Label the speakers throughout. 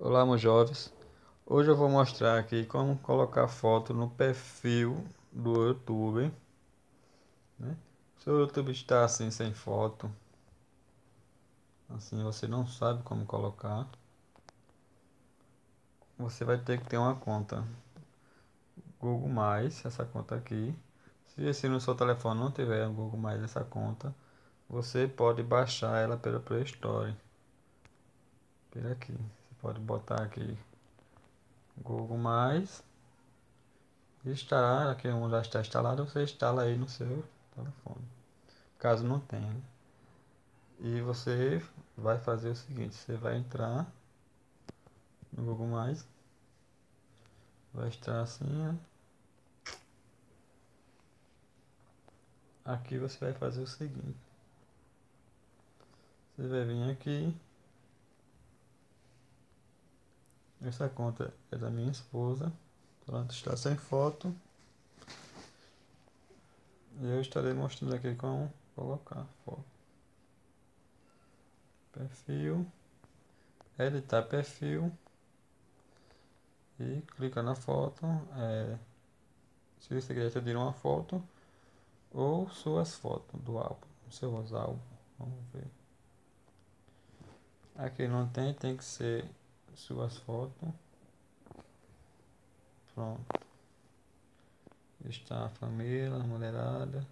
Speaker 1: Olá, meus jovens. Hoje eu vou mostrar aqui como colocar foto no perfil do YouTube, né? Se o YouTube está assim sem foto, assim você não sabe como colocar, você vai ter que ter uma conta Google+, essa conta aqui. Se no seu telefone não tiver um Google+, essa conta, você pode baixar ela pela Play Store. Por aqui, você pode botar aqui Google+, instalar, aqui onde já está instalado, você instala aí no seu telefone, caso não tenha, né? E você vai fazer o seguinte: você vai entrar no Google+, vai estar assim, ó. Aqui você vai fazer o seguinte: você vai vir aqui, essa conta é da minha esposa, ela está sem foto, e eu estarei mostrando aqui como colocar foto. Perfil, editar perfil, e clica na foto. Se você quiser tirar uma foto ou suas fotos do álbum, seus álbuns, vamos ver. Aqui não tem que ser suas fotos. Pronto. Está a família, a mulherada.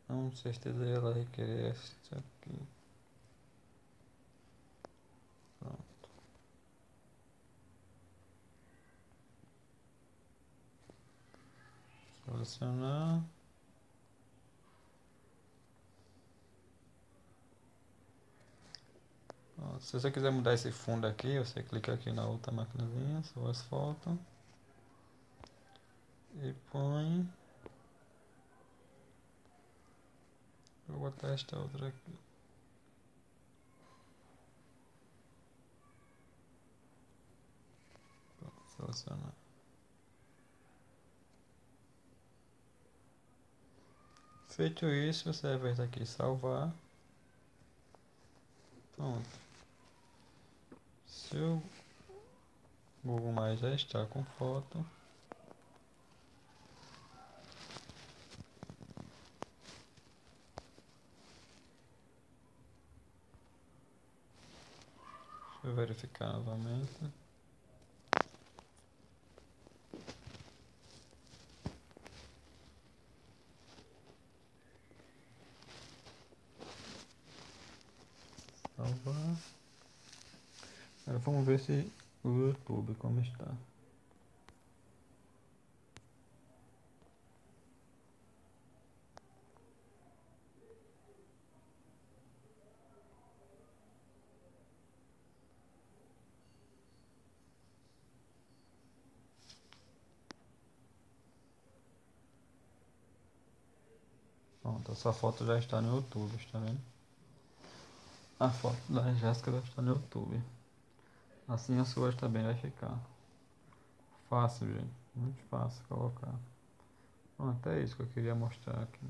Speaker 1: Com certeza ela requerer isso aqui. Pronto. Selecionar. Pronto. Se você quiser mudar esse fundo aqui, você clica aqui na outra maquinazinha, suas fotos. E põe. Vou botar esta outra aqui. Pronto, selecionar. Feito isso, você vai aqui salvar. Pronto. Seu Google+ já está com foto. Deixa eu verificar novamente. Salvar. Agora vamos ver se o YouTube como está. Pronto, essa foto já está no YouTube, está vendo? A foto da Jéssica já está no YouTube. Assim a sua também vai ficar. Fácil, gente. Muito fácil colocar. Pronto, é isso que eu queria mostrar aqui.